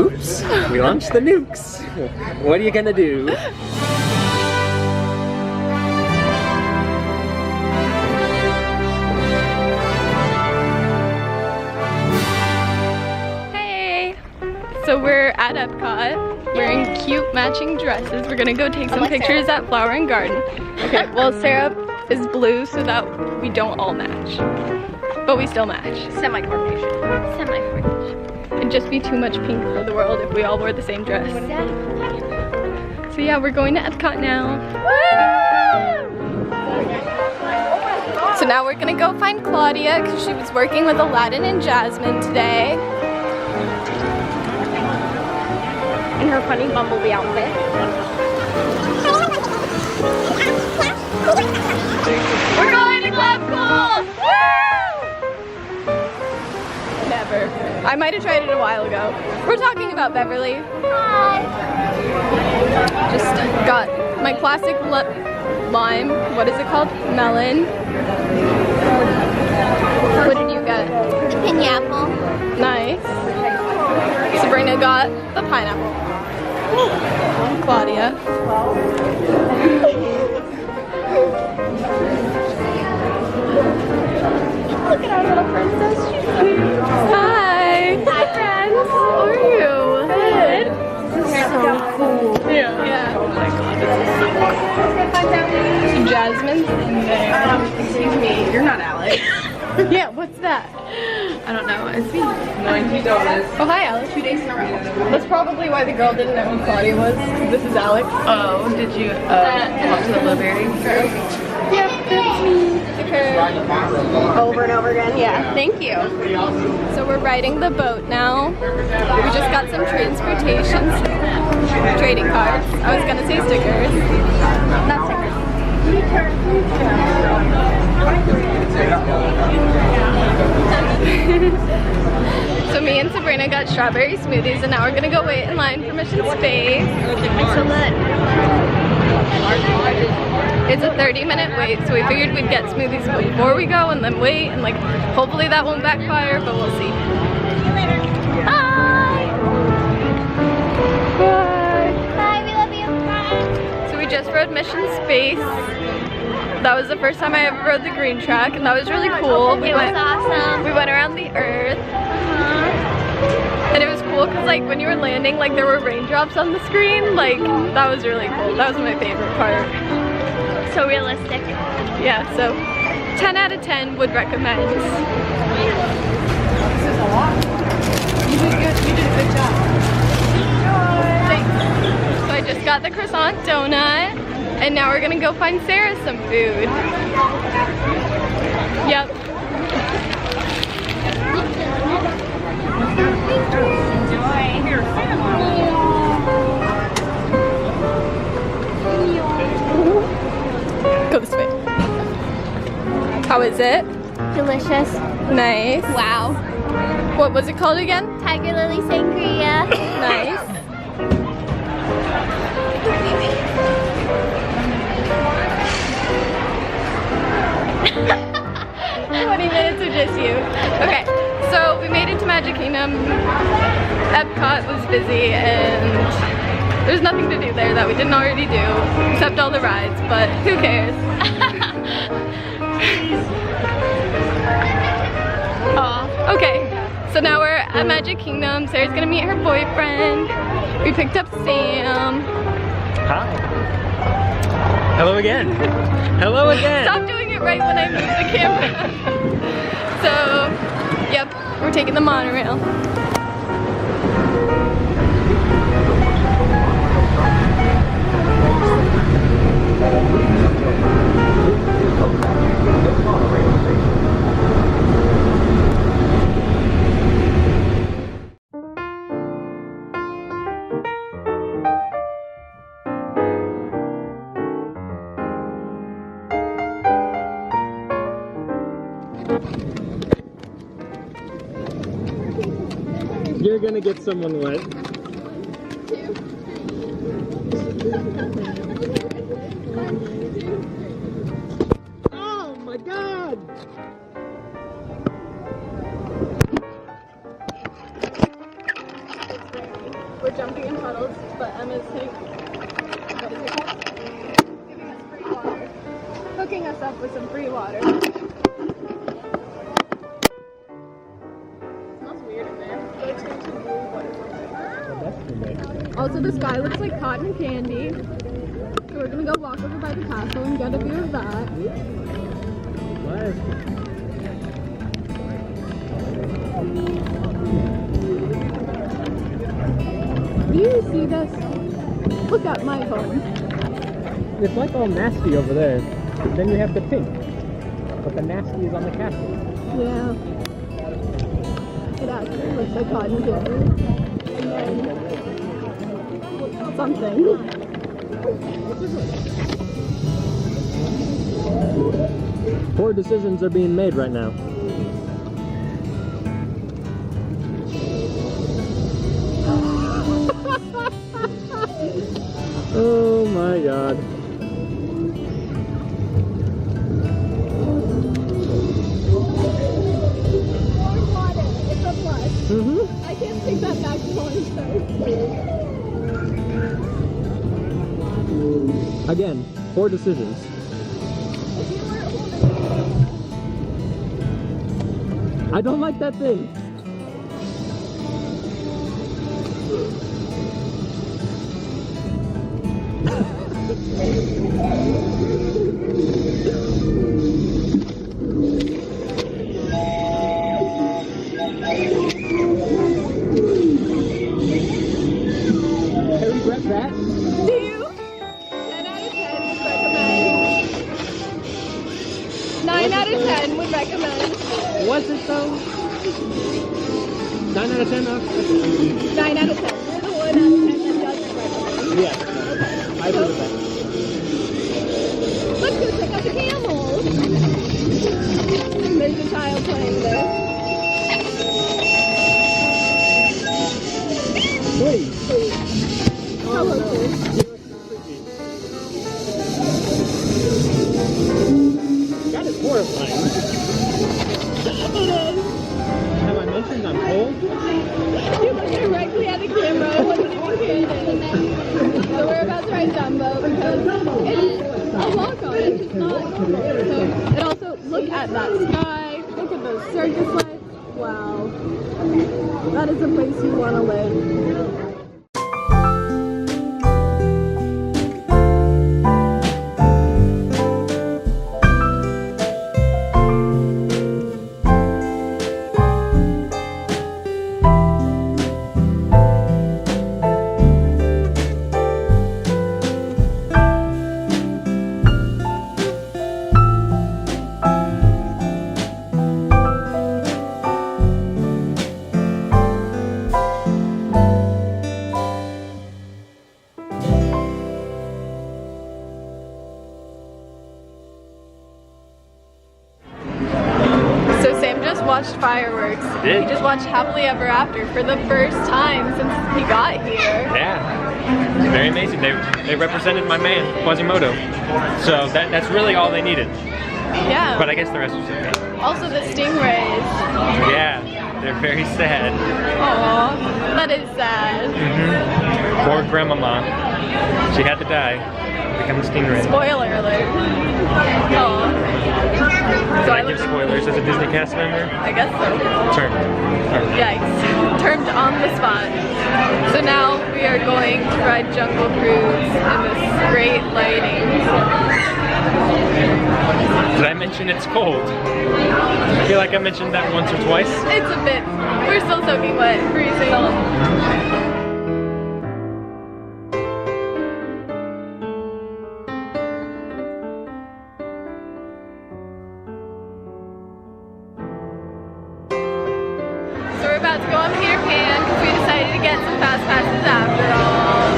Oops, we launched the nukes. What are you gonna do? Hey! So we're at Epcot, wearing cute matching dresses. We're gonna go take some pictures at Flower and Garden. Okay, well Sarah is blue so that we don't all match. But we still match. Semi-coordination. Semi-coordination. It'd just be too much pink for the world if we all wore the same dress. So yeah, we're going to Epcot now. Woo! So now we're gonna go find Claudia because she was working with Aladdin and Jasmine today. In her funny bumblebee outfit. We're going to Club Cool! Woo! Never. I might have tried it a while ago. We're talking about Beverly. Hi. Just got my classic lime. What is it called? Melon. What did you get? Pineapple. Nice. Sabrina got the pineapple. Claudia. Look at our little princess. She's cute. Hi. Hi, friends. How are you? Good. This is so cool. Yeah. Oh my god, this is so cool. Jasmine's in there. Excuse me, you're not Alex. Yeah, what's that? I don't know. It's me. Knowing you don't. Oh, hi, Alex. 2 days in a row. That's probably why the girl didn't know who Claudia was. This is Alex. Oh, did you talk to the blueberry? Yep, that's me. Over and over again. Yeah. Thank you. So we're riding the boat now. We just got some transportation trading cards. I was gonna say stickers. Not stickers. So me and Sabrina got strawberry smoothies and now we're gonna go wait in line for Mission Space. So good. It's a 30-minute wait, so we figured we'd get smoothies before we go and then wait and like hopefully that won't backfire, but we'll see. Bye. Bye. Bye. We love you. Bye. So we just rode Mission Space. That was the first time I ever rode the green track and that was really cool. It was awesome. We went around the earth. And it was cool because like when you were landing, like there were raindrops on the screen. Like that was really cool. That was my favorite part. So realistic. Yeah, so 10 out of 10 would recommend. This is a lot. You did good. You did a good job. Thanks. So I just got the croissant donut, and now we're gonna go find Sarah some food. Yep. Go this way. How is it? Delicious. Nice. Wow. What was it called again? Tiger Lily Sangria. Nice. Minutes of just you. Okay, so we made it to Magic Kingdom. Epcot was busy and there's nothing to do there that we didn't already do, except all the rides, but who cares? Aw, okay. So now we're at Magic Kingdom. Sarah's gonna meet her boyfriend. We picked up Sam. Hi. Hello again. Hello again. Stop doing it right when I move the camera. So, yep, we're taking the monorail. You're gonna get someone wet. Oh my god! We're jumping in puddles, but Emma's hitting. What is it called? Giving us free water. Hooking us up with some free water. It smells weird in there. It's going to blue water. Also, the sky looks like cotton candy. So we're gonna go walk over by the castle and get a view of that. Do you see this? Look at my home. It's like all nasty over there. Then you have the pink. But the nasty is on the castle. Yeah. It actually looks like cotton candy. And then something. Poor decisions are being made right now. Oh my god. Water. It's a plus. Mm-hmm. I can't take that back to Monster. Again, poor decisions. I don't like that thing. I regret that. Do you? 10 out of 10 would recommend. 9 out of 10 would recommend. Was it though? 9 out of 10? 9 out of 10. You're the 1 out of 10 that doesn't recommend. Yeah. I agree with that. Let's go check out the camels. There's a child playing there. Please. Hello, sis. That is horrifying. It is. Have I mentioned I'm cold? You look directly at the camera. It wasn't even candid. So we're about to ride Dumbo because it's a walk on. It's just not. So, and also, look at that sky. Look at those circus lights. Wow. That is a place you want to live. Watched fireworks. Did? He just watched Happily Ever After for the first time since he got here. Yeah. It's very amazing. They represented my man, Quasimodo. So that's really all they needed. Yeah. But I guess the rest was okay. Also the stingrays. Yeah. They're very sad. Aww. That is sad. Mm-hmm. Poor grandmama. She had to die. Become a stingray. Spoiler alert. Aww. So I give spoilers as a Disney cast member? I guess so. Termed. Yikes. Termed on the spot. So now we are going to ride Jungle Cruise in this great lighting. Did I mention it's cold? I feel like I mentioned that once or twice. It's a bit. We're still soaking wet, freezing. About to go on Peter Pan because we decided to get some fast passes after all.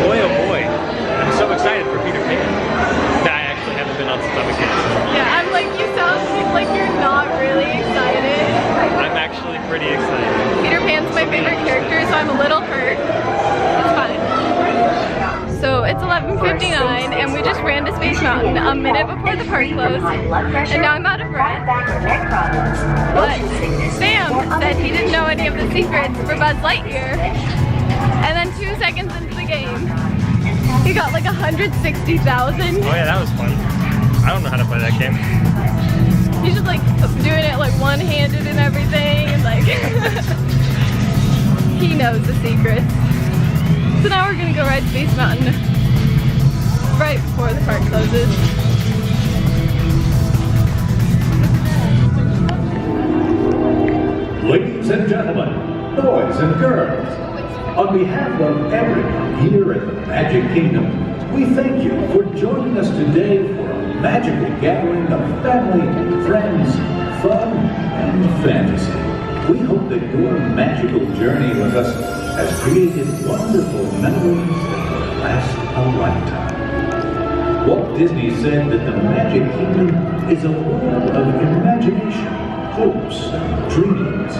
Boy oh boy, I'm so excited for Peter Pan. I actually haven't been on since I was a kid. Yeah, I'm like, you sound like you're not really excited. I'm actually pretty excited. Peter Pan's my favorite character, so I'm a little hurt. It's fine. So it's 11:59 and we just ran to Space Mountain Mountain a minute before the park closed, and now I'm out of breath. But Sam said he didn't know any of the secrets for Buzz Lightyear, and then 2 seconds into the game, he got like 160,000. Oh yeah, that was fun. I don't know how to play that game. He's just like doing it like one-handed and everything, and like he knows the secrets. So now we're gonna go ride Space Mountain right before the park closes. Ladies and gentlemen, boys and girls, on behalf of everyone here at the Magic Kingdom, we thank you for joining us today for a magical gathering of family, friends, fun, and fantasy. We hope that your magical journey with us has created wonderful memories that will last a lifetime. Walt Disney said that the Magic Kingdom is a world of imagination, hopes, and dreams.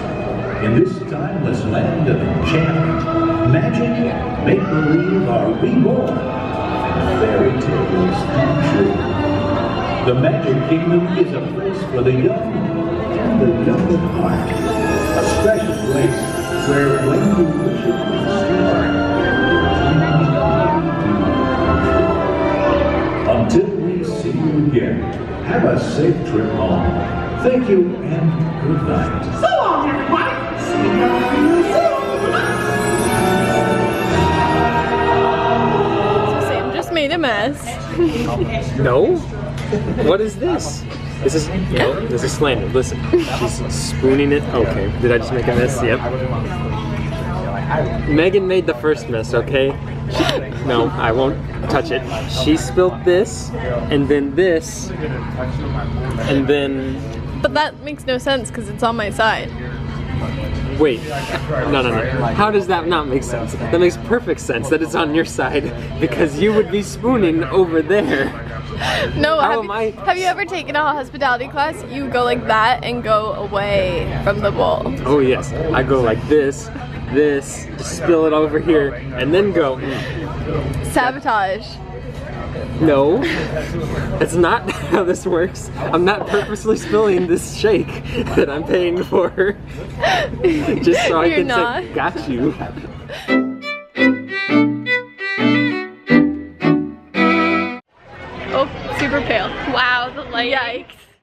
In this timeless land of enchantment, magic and make-believe are reborn, and fairy tales come true. The Magic Kingdom is a place for the young and the young at heart. A special place where when you wish it was a star, until we see you again, have a safe trip home. Thank you and good night. So long, everybody. So Sam just made a mess. No? What is this? This is, no, this is slander. Listen, she's spooning it. Okay, did I just make a mess? Yep. Megan made the first mess, okay? No, I won't touch it. She spilled this, and then this, and then... But that makes no sense because it's on my side. Wait, no. How does that not make sense? That makes perfect sense that it's on your side, because you would be spooning over there. No, How have you ever taken a hospitality class? You go like that and go away from the bowl. Oh yes, I go like this, spill it over here, and then go. Sabotage. No, that's not how this works. I'm not purposely spilling this shake that I'm paying for. Just so I can say, got you. Oh, super pale. Wow, the light. Yikes.